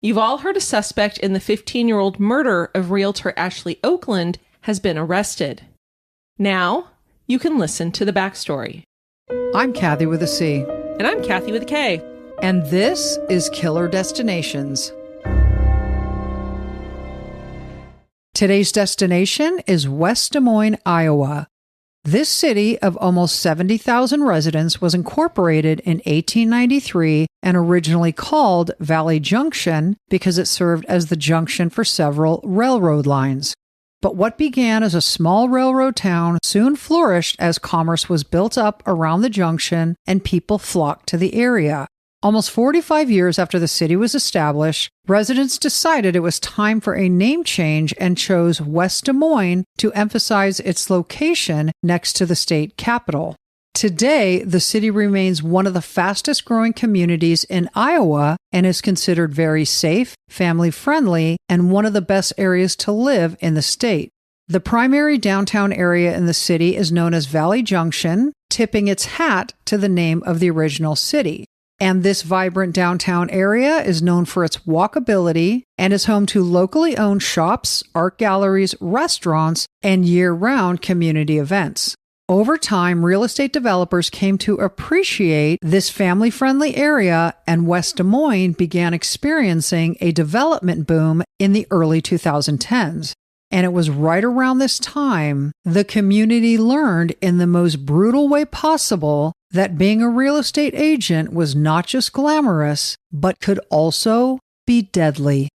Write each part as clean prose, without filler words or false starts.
You've all heard a suspect in the 15-year-old murder of Realtor Ashley Okland has been arrested. Now, you can listen to the backstory. I'm Kathy with a C. And I'm Kathy with a K. And this is Killer Destinations. Today's destination is West Des Moines, Iowa. This city of almost 70,000 residents was incorporated in 1893 and originally called Valley Junction because it served as the junction for several railroad lines. But what began as a small railroad town soon flourished as commerce was built up around the junction and people flocked to the area. Almost 45 years after the city was established, residents decided it was time for a name change and chose West Des Moines to emphasize its location next to the state capital. Today, the city remains one of the fastest growing communities in Iowa and is considered very safe, family-friendly, and one of the best areas to live in the state. The primary downtown area in the city is known as Valley Junction, tipping its hat to the name of the original city. And this vibrant downtown area is known for its walkability and is home to locally owned shops, art galleries, restaurants, and year-round community events. Over time, real estate developers came to appreciate this family-friendly area, and West Des Moines began experiencing a development boom in the early 2010s. And it was right around this time the community learned in the most brutal way possible that being a real estate agent was not just glamorous, but could also be deadly.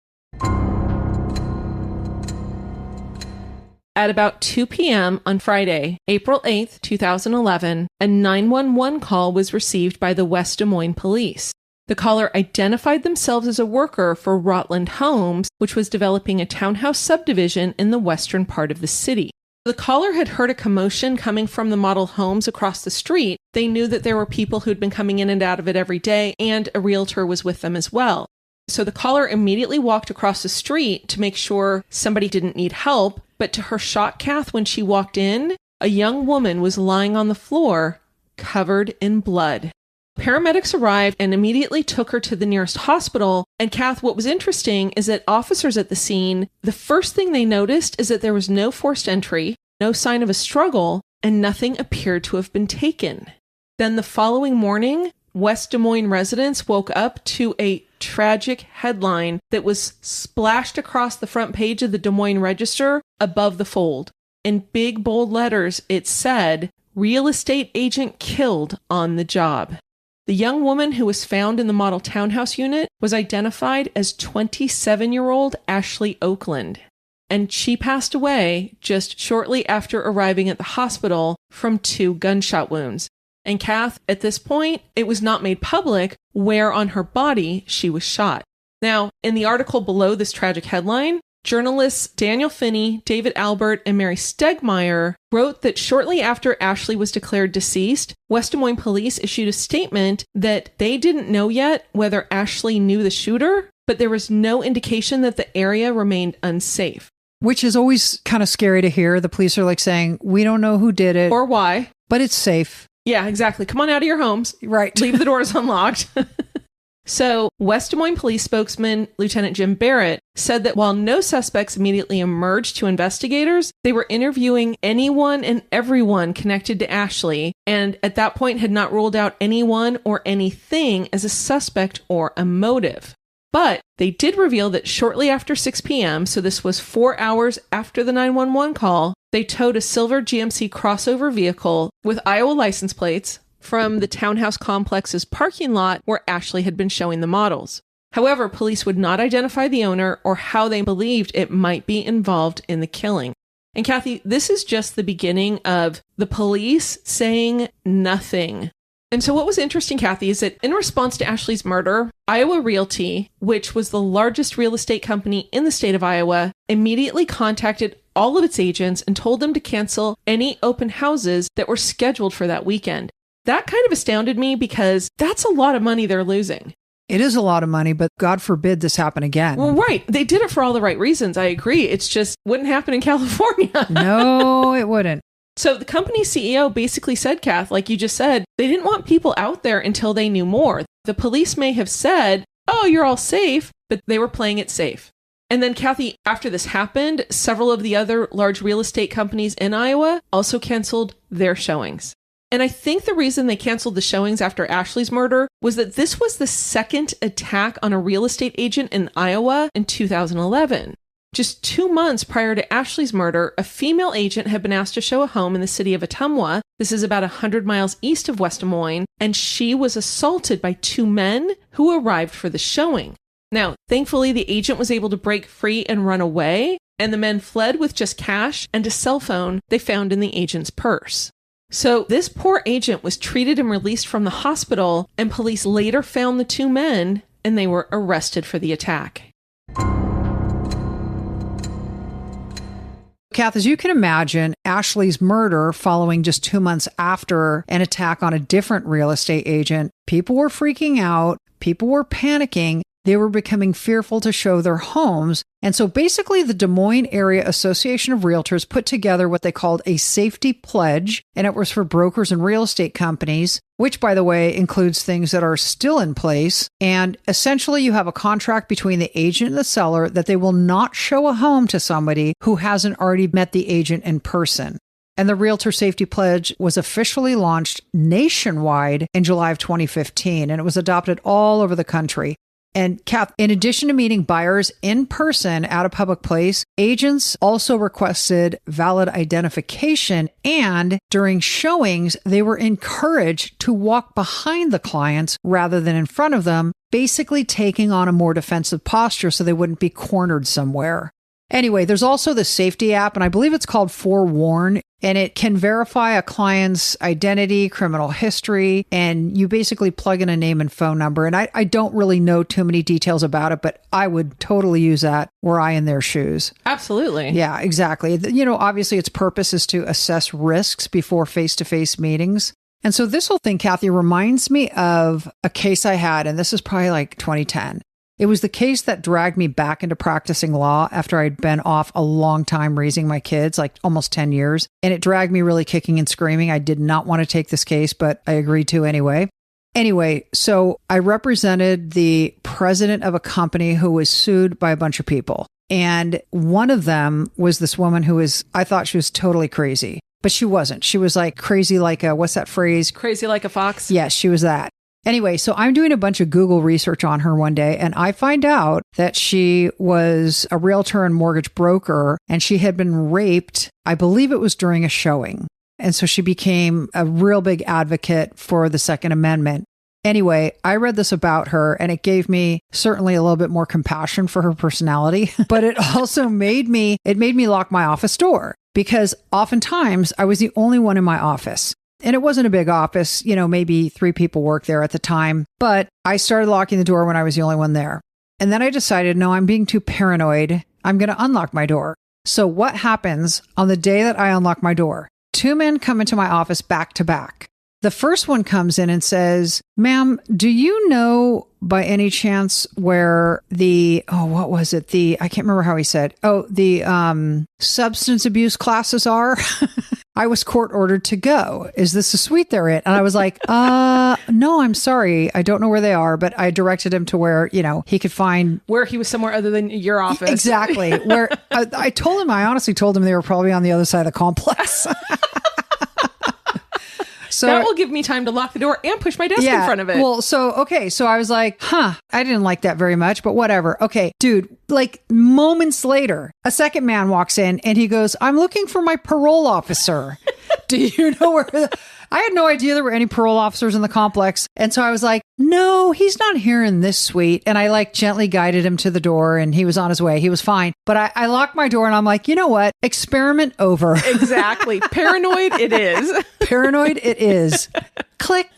At about 2 p.m. on Friday, April 8th, 2011, a 911 call was received by the West Des Moines police. The caller identified themselves as a worker for Rotland Homes, which was developing a townhouse subdivision in the western part of the city. The caller had heard a commotion coming from the model homes across the street. They knew that there were people who'd been coming in and out of it every day, and a realtor was with them as well. So the caller immediately walked across the street to make sure somebody didn't need help, but to her shock, Kath, when she walked in, a young woman was lying on the floor, covered in blood. Paramedics arrived and immediately took her to the nearest hospital. And Kath, what was interesting is that officers at the scene, the first thing they noticed is that there was no forced entry, no sign of a struggle, and nothing appeared to have been taken. Then the following morning, West Des Moines residents woke up to a tragic headline that was splashed across the front page of the Des Moines Register above the fold. In big bold letters, it said, "Real estate agent killed on the job." The young woman who was found in the model townhouse unit was identified as 27-year-old Ashley Okland, and she passed away just shortly after arriving at the hospital from 2 gunshot wounds. And Kath, at this point, it was not made public where on her body she was shot. Now, in the article below this tragic headline, journalists Daniel Finney, David Albert, and Mary Stegmeyer wrote that shortly after Ashley was declared deceased, West Des Moines police issued a statement that they didn't know yet whether Ashley knew the shooter, but there was no indication that the area remained unsafe. Which is always kind of scary to hear. The police are like saying, we don't know who did it. Or why. But it's safe. Yeah, exactly. Come on out of your homes. Right. Leave the doors unlocked. So, West Des Moines police spokesman Lieutenant Jim Barrett said that while no suspects immediately emerged to investigators, they were interviewing anyone and everyone connected to Ashley, and at that point had not ruled out anyone or anything as a suspect or a motive. But they did reveal that shortly after 6 p.m., so this was 4 hours after the 911 call, they towed a silver GMC crossover vehicle with Iowa license plates from the townhouse complex's parking lot where Ashley had been showing the models. However, police would not identify the owner or how they believed it might be involved in the killing. And Kathy, this is just the beginning of the police saying nothing. And so what was interesting, Kathy, is that in response to Ashley's murder, Iowa Realty, which was the largest real estate company in the state of Iowa, immediately contacted all of its agents and told them to cancel any open houses that were scheduled for that weekend. That kind of astounded me because that's a lot of money they're losing. It is a lot of money, but God forbid this happen again. Well, right. They did it for all the right reasons. I agree. It's just wouldn't happen in California. No, it wouldn't. So the company's CEO basically said, Kath, like you just said, they didn't want people out there until they knew more. The police may have said, oh, you're all safe, but they were playing it safe. And then, Kathy, after this happened, several of the other large real estate companies in Iowa also canceled their showings. And I think the reason they canceled the showings after Ashley's murder was that this was the second attack on a real estate agent in Iowa in 2011. Just 2 months prior to Ashley's murder, a female agent had been asked to show a home in the city of Ottumwa. This is about 100 miles east of West Des Moines, and she was assaulted by 2 men who arrived for the showing. Now, thankfully, the agent was able to break free and run away, and the men fled with just cash and a cell phone they found in the agent's purse. So this poor agent was treated and released from the hospital, and police later found the 2 men, and they were arrested for the attack. Kath, as you can imagine, Ashley's murder following just 2 months after an attack on a different real estate agent, people were freaking out, people were panicking, they were becoming fearful to show their homes. And so basically the Des Moines Area Association of Realtors put together what they called a safety pledge, and it was for brokers and real estate companies, which, by the way, includes things that are still in place. And essentially you have a contract between the agent and the seller that they will not show a home to somebody who hasn't already met the agent in person. And the Realtor Safety Pledge was officially launched nationwide in July of 2015, and it was adopted all over the country. And Kath, in addition to meeting buyers in person at a public place, agents also requested valid identification, and during showings, they were encouraged to walk behind the clients rather than in front of them, basically taking on a more defensive posture so they wouldn't be cornered somewhere. Anyway, there's also the safety app, and I believe it's called Forewarn, and it can verify a client's identity, criminal history, and you basically plug in a name and phone number. And I don't really know too many details about it, but I would totally use that were I in their shoes. Absolutely. Yeah, exactly. You know, obviously its purpose is to assess risks before face-to-face meetings. And so this whole thing, Kathy, reminds me of a case I had, and this is probably like 2010. It was the case that dragged me back into practicing law after I'd been off a long time raising my kids, like almost 10 years. And it dragged me really kicking and screaming. I did not want to take this case, but I agreed to anyway. Anyway, so I represented the president of a company who was sued by a bunch of people. And one of them was this woman I thought she was totally crazy, but she wasn't. She was like crazy like what's that phrase? Crazy like a fox? Yes, she was that. Anyway, so I'm doing a bunch of Google research on her one day, and I find out that she was a realtor and mortgage broker, and she had been raped, I believe it was during a showing. And so she became a real big advocate for the Second Amendment. Anyway, I read this about her, and it gave me certainly a little bit more compassion for her personality, but it also made me lock my office door, because oftentimes I was the only one in my office. And it wasn't a big office, you know, maybe 3 people worked there at the time, but I started locking the door when I was the only one there. And then I decided, no, I'm being too paranoid. I'm going to unlock my door. So what happens on the day that I unlock my door? 2 men come into my office back to back. The first one comes in and says, ma'am, do you know by any chance where I can't remember how he said, the substance abuse classes are? I was court ordered to go. Is this a suite they're in? And I was like, no, I'm sorry. I don't know where they are, but I directed him to where, you know, he could find. Where he was somewhere other than your office. Exactly. Where I honestly told him they were probably on the other side of the complex. So that will give me time to lock the door and push my desk in front of it. Well, so I was like, I didn't like that very much, but whatever. Okay, dude, like moments later, a second man walks in and he goes, I'm looking for my parole officer. Do you know where? I had no idea there were any parole officers in the complex. And so I was like, no, he's not here in this suite. And I like gently guided him to the door and he was on his way. He was fine. But I locked my door and I'm like, you know what? Experiment over. Exactly. Paranoid it is. Paranoid it is. Click.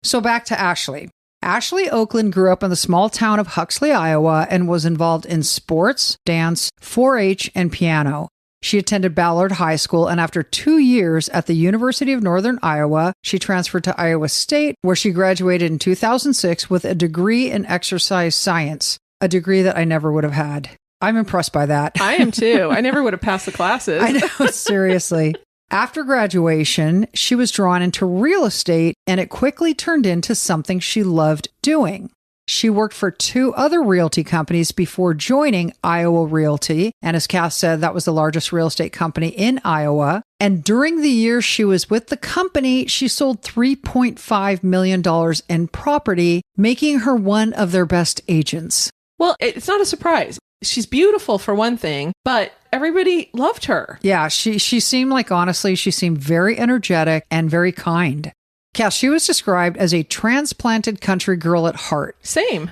So back to Ashley. Ashley Okland grew up in the small town of Huxley, Iowa, and was involved in sports, dance, 4-H, and piano. She attended Ballard High School, and after 2 years at the University of Northern Iowa, she transferred to Iowa State, where she graduated in 2006 with a degree in exercise science, a degree that I never would have had. I'm impressed by that. I am too. I never would have passed the classes. I know, seriously. After graduation, she was drawn into real estate, and it quickly turned into something she loved doing. She worked for 2 other realty companies before joining Iowa Realty. And as Kath said, that was the largest real estate company in Iowa. And during the year she was with the company, she sold $3.5 million in property, making her one of their best agents. Well, it's not a surprise. She's beautiful for one thing, but everybody loved her. Yeah, she seemed like, honestly, she seemed very energetic and very kind. Kath, she was described as a transplanted country girl at heart. Same.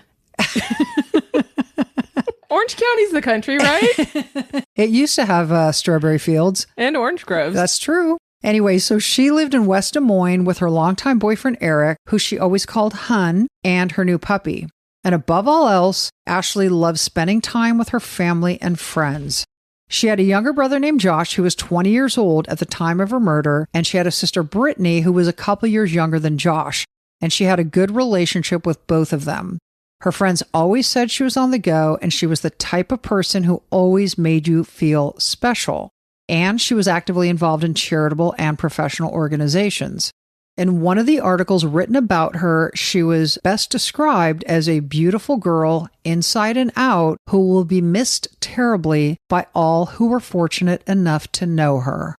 Orange County's the country, right? It used to have strawberry fields. And orange groves. That's true. Anyway, so she lived in West Des Moines with her longtime boyfriend, Eric, who she always called Hun, and her new puppy. And above all else, Ashley loved spending time with her family and friends. She had a younger brother named Josh, who was 20 years old at the time of her murder, and she had a sister, Brittany, who was a couple years younger than Josh, and she had a good relationship with both of them. Her friends always said she was on the go, and she was the type of person who always made you feel special. And she was actively involved in charitable and professional organizations. In one of the articles written about her, she was best described as a beautiful girl inside and out who will be missed terribly by all who were fortunate enough to know her.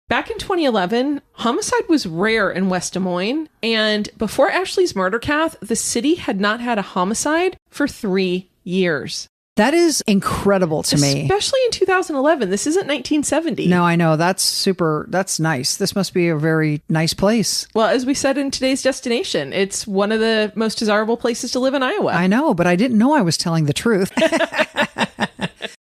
Back in 2011, homicide was rare in West Des Moines, and before Ashley's murder, Kath, the city had not had a homicide for 3 years. That is incredible to me. Especially in 2011. This isn't 1970. No, I know. That's nice. This must be a very nice place. Well, as we said in today's destination, it's one of the most desirable places to live in Iowa. I know, but I didn't know I was telling the truth.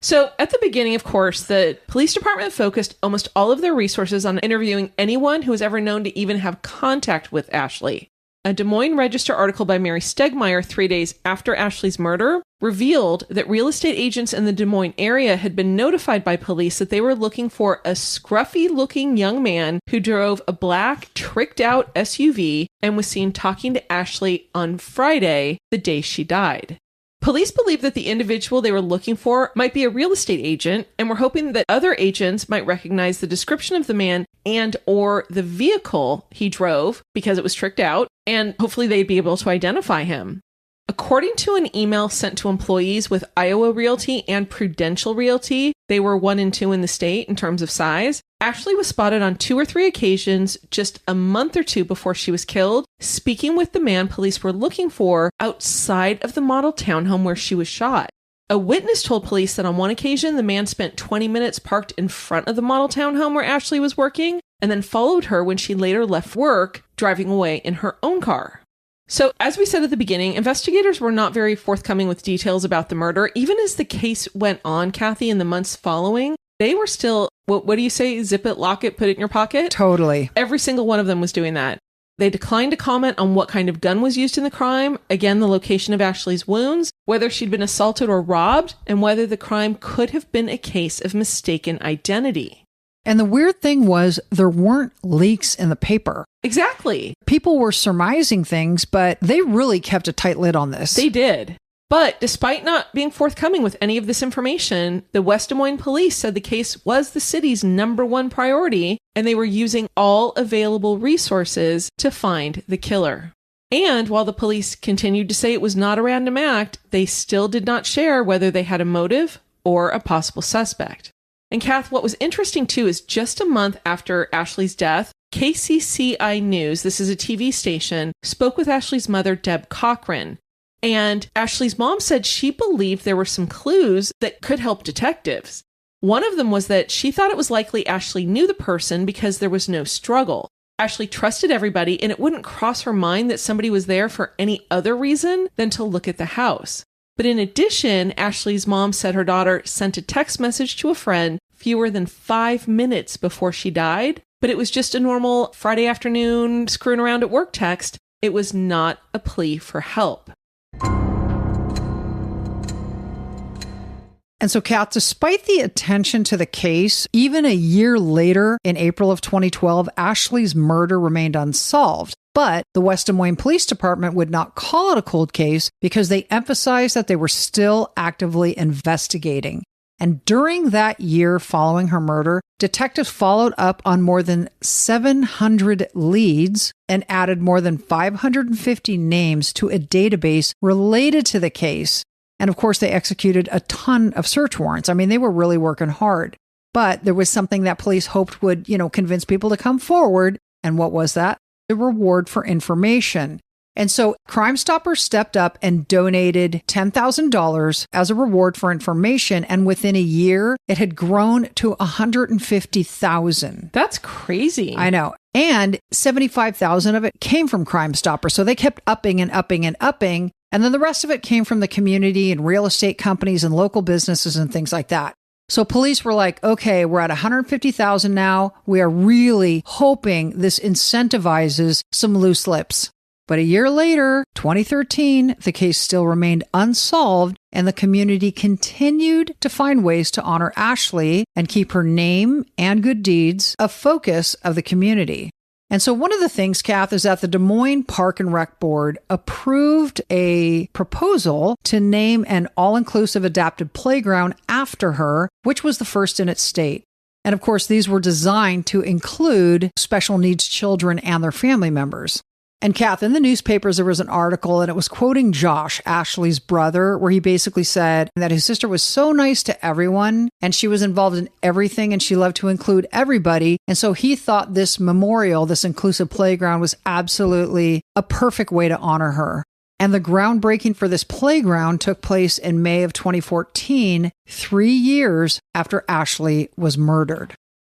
So at the beginning, of course, the police department focused almost all of their resources on interviewing anyone who was ever known to even have contact with Ashley. A Des Moines Register article by Mary Stegmeyer 3 days after Ashley's murder revealed that real estate agents in the Des Moines area had been notified by police that they were looking for a scruffy-looking young man who drove a black, tricked-out SUV and was seen talking to Ashley on Friday, the day she died. Police believed that the individual they were looking for might be a real estate agent and were hoping that other agents might recognize the description of the man and or the vehicle he drove because it was tricked out, and hopefully they'd be able to identify him. According to an email sent to employees with Iowa Realty and Prudential Realty, they were 1 and 2 in the state in terms of size, Ashley was spotted on 2 or 3 occasions just a month or 2 before she was killed, speaking with the man police were looking for outside of the model townhome where she was shot. A witness told police that on one occasion, the man spent 20 minutes parked in front of the model townhome where Ashley was working, and then followed her when she later left work, driving away in her own car. So, as we said at the beginning, investigators were not very forthcoming with details about the murder. Even as the case went on, Kathy, in the months following, they were still, what do you say? Zip it, lock it, put it in your pocket? Totally. Every single one of them was doing that. They declined to comment on what kind of gun was used in the crime, again, the location of Ashley's wounds, whether she'd been assaulted or robbed, and whether the crime could have been a case of mistaken identity. And the weird thing was there weren't leaks in the paper. Exactly. People were surmising things, but they really kept a tight lid on this. They did. But despite not being forthcoming with any of this information, the West Des Moines police said the case was the city's #1 priority, and they were using all available resources to find the killer. And while the police continued to say it was not a random act, they still did not share whether they had a motive or a possible suspect. And Kath, what was interesting too is just a month after Ashley's death, KCCI News, this is a TV station, spoke with Ashley's mother, Deb Cochran. And Ashley's mom said she believed there were some clues that could help detectives. One of them was that she thought it was likely Ashley knew the person because there was no struggle. Ashley trusted everybody, and it wouldn't cross her mind that somebody was there for any other reason than to look at the house. But in addition, Ashley's mom said her daughter sent a text message to a friend fewer than 5 minutes before she died, but it was just a normal Friday afternoon screwing around at work text. It was not a plea for help. And so, Kat, despite the attention to the case, even a year later, in April of 2012, Ashley's murder remained unsolved. But the West Des Moines Police Department would not call it a cold case because they emphasized that they were still actively investigating. And during that year following her murder, detectives followed up on more than 700 leads and added more than 550 names to a database related to the case. And of course, they executed a ton of search warrants. I mean, they were really working hard. But there was something that police hoped would, convince people to come forward. And what was that? The reward for information. And so Crime Stoppers stepped up and donated $10,000 as a reward for information. And within a year, it had grown to $150,000. That's crazy. I know. And $75,000 of it came from Crime Stoppers. So they kept upping and upping and upping. And then the rest of it came from the community and real estate companies and local businesses and things like that. So police were like, okay, we're at $150,000 now. We are really hoping this incentivizes some loose lips. But a year later, 2013, the case still remained unsolved, and the community continued to find ways to honor Ashley and keep her name and good deeds a focus of the community. And so one of the things, Kath, is that the Des Moines Park and Rec Board approved a proposal to name an all-inclusive adapted playground after her, which was the first in its state. And of course, these were designed to include special needs children and their family members. And Kath, in the newspapers, there was an article and it was quoting Josh, Ashley's brother, where he basically said that his sister was so nice to everyone and she was involved in everything and she loved to include everybody. And so he thought this memorial, this inclusive playground, was absolutely a perfect way to honor her. And the groundbreaking for this playground took place in May of 2014, 3 years after Ashley was murdered.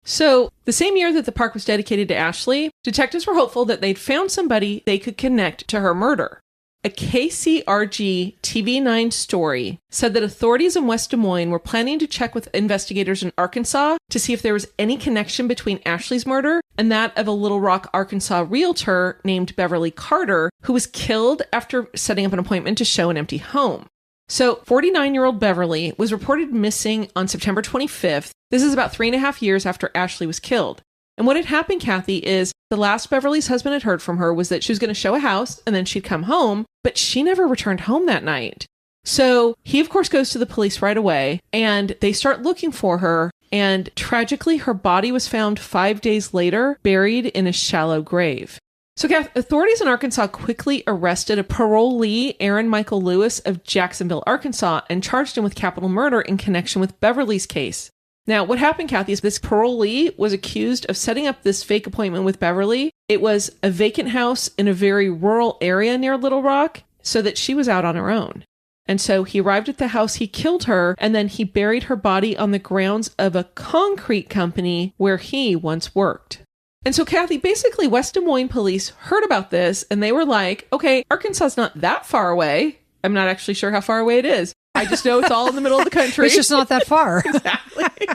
So, the same year that the park was dedicated to Ashley, detectives were hopeful that they'd found somebody they could connect to her murder. A KCRG TV9 story said that authorities in West Des Moines were planning to check with investigators in Arkansas to see if there was any connection between Ashley's murder and that of a Little Rock, Arkansas realtor named Beverly Carter, who was killed after setting up an appointment to show an empty home. So 49-year-old Beverly was reported missing on September 25th. This is about 3.5 years after Ashley was killed. And what had happened, Kathy, is the last Beverly's husband had heard from her was that she was going to show a house and then she'd come home, but she never returned home that night. So he, of course, goes to the police right away and they start looking for her. And tragically, her body was found 5 days later, buried in a shallow grave. So, Kath, authorities in Arkansas quickly arrested a parolee, Aaron Michael Lewis of Jacksonville, Arkansas, and charged him with capital murder in connection with Beverly's case. Now, what happened, Kathy, is this parolee was accused of setting up this fake appointment with Beverly. It was a vacant house in a very rural area near Little Rock, so that she was out on her own. And so he arrived at the house, he killed her, and then he buried her body on the grounds of a concrete company where he once worked. And so, Kathy, basically West Des Moines police heard about this and they were like, okay, Arkansas's not that far away. I'm not actually sure how far away it is. I just know it's all in the middle of the country. It's just not that far. Exactly.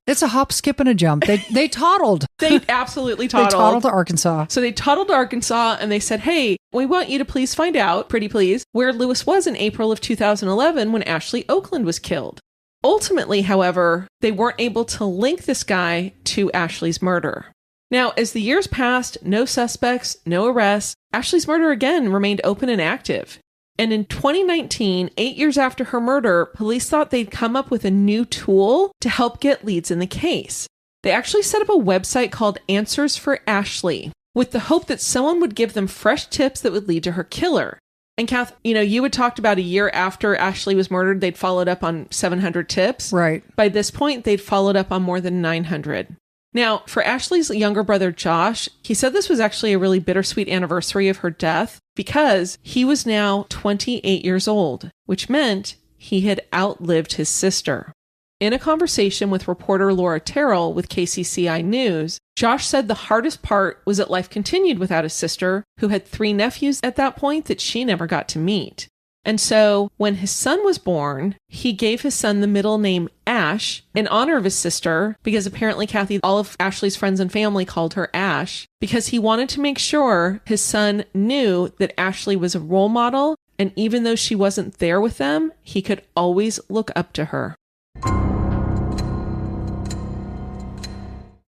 It's a hop, skip, and a jump. They toddled. They absolutely toddled. They toddled to Arkansas. So they toddled to Arkansas and they said, hey, we want you to please find out, pretty please, where Lewis was in April of 2011 when Ashley Okland was killed. Ultimately, however, they weren't able to link this guy to Ashley's murder. Now, as the years passed, no suspects, no arrests, Ashley's murder again remained open and active. And in 2019, 8 years after her murder, police thought they'd come up with a new tool to help get leads in the case. They actually set up a website called Answers for Ashley, with the hope that someone would give them fresh tips that would lead to her killer. And Kath, you had talked about a year after Ashley was murdered, they'd followed up on 700 tips. Right. By this point, they'd followed up on more than 900. Now, for Ashley's younger brother, Josh, he said this was actually a really bittersweet anniversary of her death because he was now 28 years old, which meant he had outlived his sister. In a conversation with reporter Laura Terrell with KCCI News, Josh said the hardest part was that life continued without his sister, who had 3 nephews at that point that she never got to meet. And so when his son was born, he gave his son the middle name Ash in honor of his sister, because apparently, Kathy, all of Ashley's friends and family called her Ash, because he wanted to make sure his son knew that Ashley was a role model. And even though she wasn't there with them, he could always look up to her.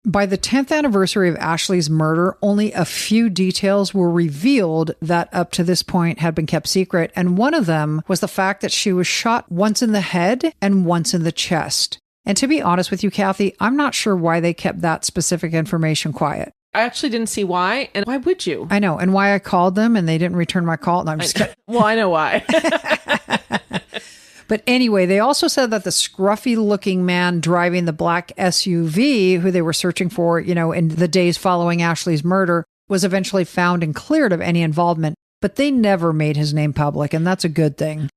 By the 10th anniversary of Ashley's murder, only a few details were revealed that up to this point had been kept secret, and one of them was the fact that she was shot once in the head and once in the chest. And to be honest with you, Kathy, I'm not sure why they kept that specific information quiet. I actually didn't see why, and why would you? I know, and why I called them and they didn't return my call. No, I'm just kidding. Well, I know why. But anyway, they also said that the scruffy-looking man driving the black SUV, who they were searching for, in the days following Ashley's murder, was eventually found and cleared of any involvement, but they never made his name public, and that's a good thing.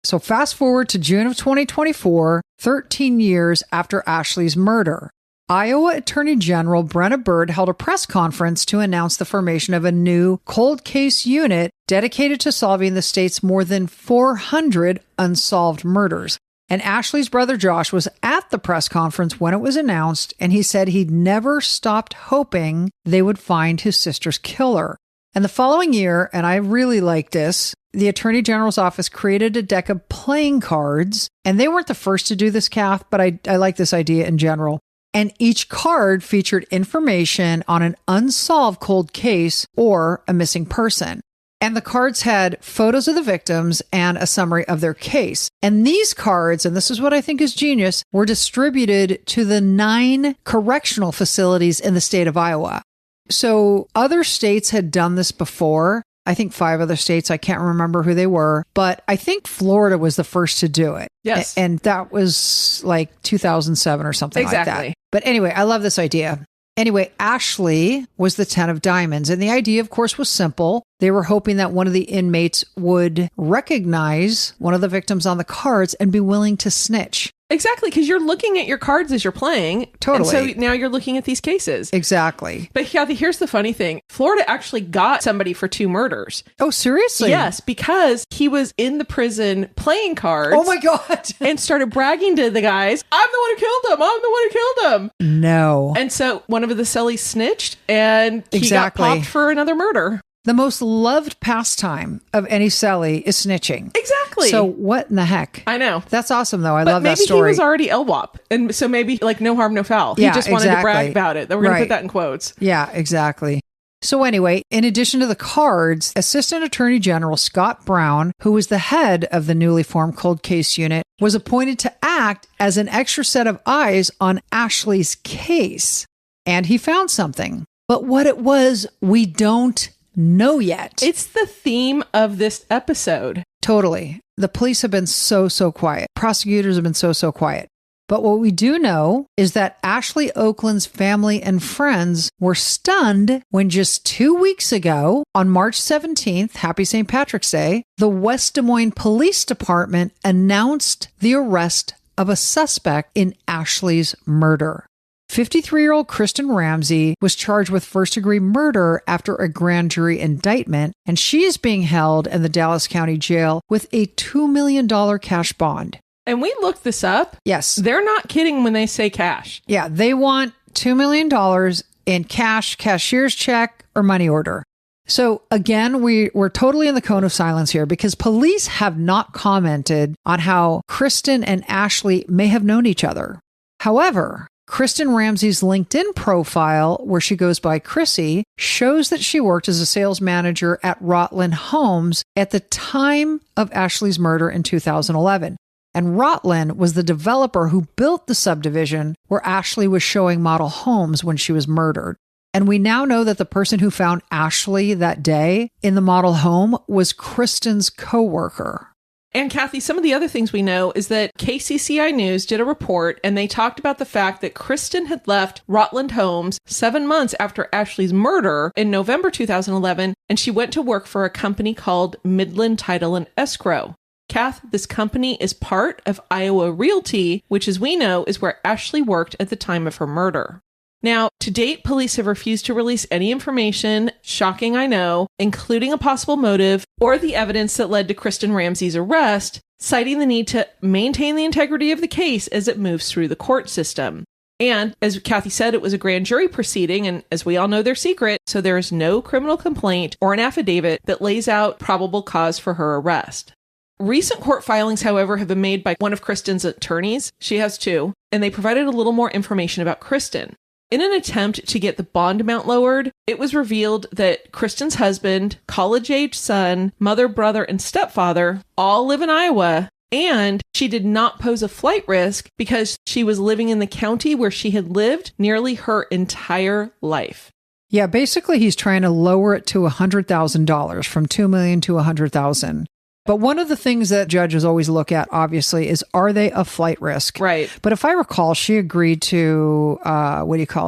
So fast forward to June of 2024, 13 years after Ashley's murder. Iowa Attorney General Brenna Bird held a press conference to announce the formation of a new cold case unit dedicated to solving the state's more than 400 unsolved murders. And Ashley's brother Josh was at the press conference when it was announced, and he said he'd never stopped hoping they would find his sister's killer. And the following year, and I really like this, the Attorney General's office created a deck of playing cards, and they weren't the first to do this, Kath, but I like this idea in general. And each card featured information on an unsolved cold case or a missing person. And the cards had photos of the victims and a summary of their case. And these cards, and this is what I think is genius, were distributed to the 9 correctional facilities in the state of Iowa. So other states had done this before. I think 5 other states. I can't remember who they were, but I think Florida was the first to do it. Yes. And that was like 2007 or something like that. But anyway, I love this idea. Anyway, Ashley was the 10 of diamonds. And the idea, of course, was simple. They were hoping that one of the inmates would recognize one of the victims on the cards and be willing to snitch. Exactly, because you're looking at your cards as you're playing. Totally. And so now you're looking at these cases. Exactly. But Kathy, here's the funny thing. Florida actually got somebody for 2 murders. Oh, seriously? Yes, because he was in the prison playing cards. Oh my God. And started bragging to the guys, I'm the one who killed him. I'm the one who killed him. No. And so one of the cellies snitched and he got popped for another murder. The most loved pastime of any cellie is snitching. Exactly. So what in the heck? I know. That's awesome, though. I love that story. Maybe he was already LWAP. And so maybe like no harm, no foul. He just wanted to brag about it. We're going to put that in quotes. Yeah, exactly. So anyway, in addition to the cards, Assistant Attorney General Scott Brown, who was the head of the newly formed cold case unit, was appointed to act as an extra set of eyes on Ashley's case. And he found something. But what it was, we don't know yet. It's the theme of this episode. Totally. The police have been so quiet. Prosecutors have been so quiet. But what we do know is that Ashley Okland's family and friends were stunned when just 2 weeks ago, on March 17th, happy St. Patrick's Day, the West Des Moines Police Department announced the arrest of a suspect in Ashley's murder. 53-year-old Kristen Ramsey was charged with first-degree murder after a grand jury indictment, and she is being held in the Dallas County Jail with a $2 million cash bond. And we looked this up. Yes. They're not kidding when they say cash. Yeah, they want $2 million in cash, cashier's check, or money order. So again, we're totally in the cone of silence here because police have not commented on how Kristen and Ashley may have known each other. However, Kristen Ramsey's LinkedIn profile, where she goes by Chrissy, shows that she worked as a sales manager at Rotland Homes at the time of Ashley's murder in 2011. And Rotland was the developer who built the subdivision where Ashley was showing model homes when she was murdered. And we now know that the person who found Ashley that day in the model home was Kristen's coworker. And Kathy, some of the other things we know is that KCCI News did a report and they talked about the fact that Kristen had left Rotland Homes 7 months after Ashley's murder in November 2011, and she went to work for a company called Midland Title and Escrow. Kath, this company is part of Iowa Realty, which as we know is where Ashley worked at the time of her murder. Now, to date, police have refused to release any information, shocking I know, including a possible motive or the evidence that led to Kristen Ramsey's arrest, citing the need to maintain the integrity of the case as it moves through the court system. And as Kathy said, it was a grand jury proceeding, and as we all know, they're secret, so there is no criminal complaint or an affidavit that lays out probable cause for her arrest. Recent court filings, however, have been made by one of Kristen's attorneys. She has 2, and they provided a little more information about Kristen. In an attempt to get the bond amount lowered, it was revealed that Kristen's husband, college-age son, mother, brother, and stepfather all live in Iowa, and she did not pose a flight risk because she was living in the county where she had lived nearly her entire life. Yeah, basically he's trying to lower it to $100,000 from $2 million to $100,000. But one of the things that judges always look at, obviously, is are they a flight risk? Right. But if I recall, she agreed to,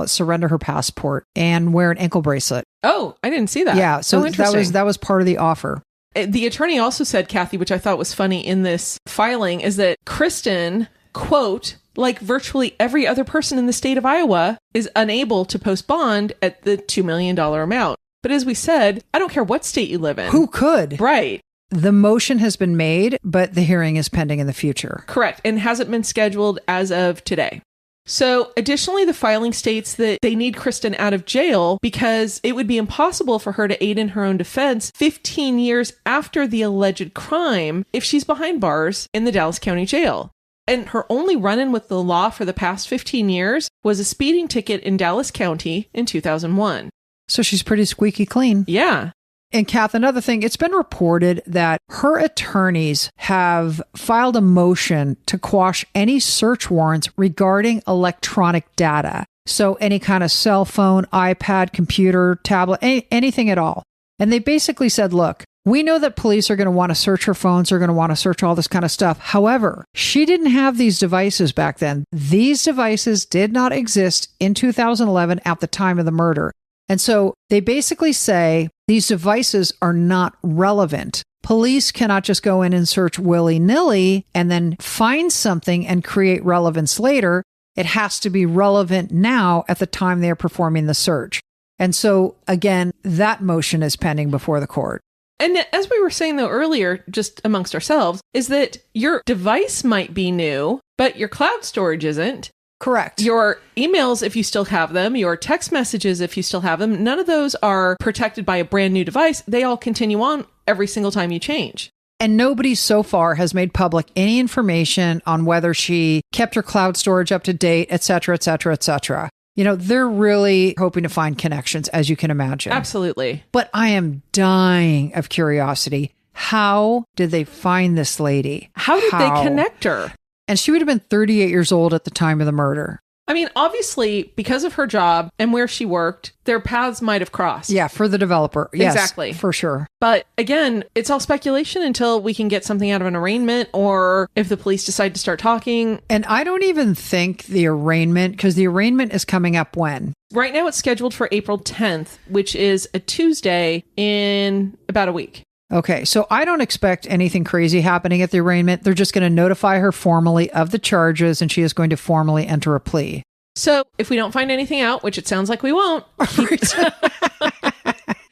surrender her passport and wear an ankle bracelet. Oh, I didn't see that. Yeah, so interesting. that was part of the offer. The attorney also said, Kathy, which I thought was funny in this filing, is that Kristen, quote, like virtually every other person in the state of Iowa, is unable to post bond at the $2 million amount. But as we said, I don't care what state you live in. Who could? Right. The motion has been made, but the hearing is pending in the future. Correct. And hasn't been scheduled as of today. So additionally, the filing states that they need Kristen out of jail because it would be impossible for her to aid in her own defense 15 years after the alleged crime if she's behind bars in the Dallas County Jail. And her only run-in with the law for the past 15 years was a speeding ticket in Dallas County in 2001. So she's pretty squeaky clean. Yeah. And Kath, another thing, it's been reported that her attorneys have filed a motion to quash any search warrants regarding electronic data. So any kind of cell phone, iPad, computer, tablet, anything at all. And they basically said, look, we know that police are going to want to search her phones, they're going to want to search all this kind of stuff. However, she didn't have these devices back then. These devices did not exist in 2011 at the time of the murder. And so they basically say these devices are not relevant. Police cannot just go in and search willy-nilly and then find something and create relevance later. It has to be relevant now at the time they're performing the search. And so, again, that motion is pending before the court. And as we were saying, though, earlier, just amongst ourselves, is that your device might be new, but your cloud storage isn't. Correct. Your emails, if you still have them, your text messages, if you still have them, none of those are protected by a brand new device. They all continue on every single time you change. And nobody so far has made public any information on whether she kept her cloud storage up to date, et cetera, et cetera, et cetera. You know, they're really hoping to find connections, as you can imagine. Absolutely. But I am dying of curiosity. How did they find this lady? How did they connect her? And she would have been 38 years old at the time of the murder. I mean, obviously, because of her job and where she worked, their paths might have crossed. Yeah, for the developer. Yes, exactly. For sure. But again, it's all speculation until we can get something out of an arraignment or if the police decide to start talking. And I don't even think the arraignment, because the arraignment is coming up when? Right now it's scheduled for April 10th, which is a Tuesday in about a week. Okay, so I don't expect anything crazy happening at the arraignment. They're just going to notify her formally of the charges, and she is going to formally enter a plea. So if we don't find anything out, which it sounds like we won't,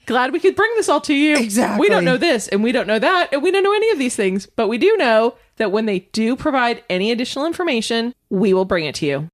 glad we could bring this all to you. Exactly. We don't know this, and we don't know that, and we don't know any of these things, but we do know that when they do provide any additional information, we will bring it to you.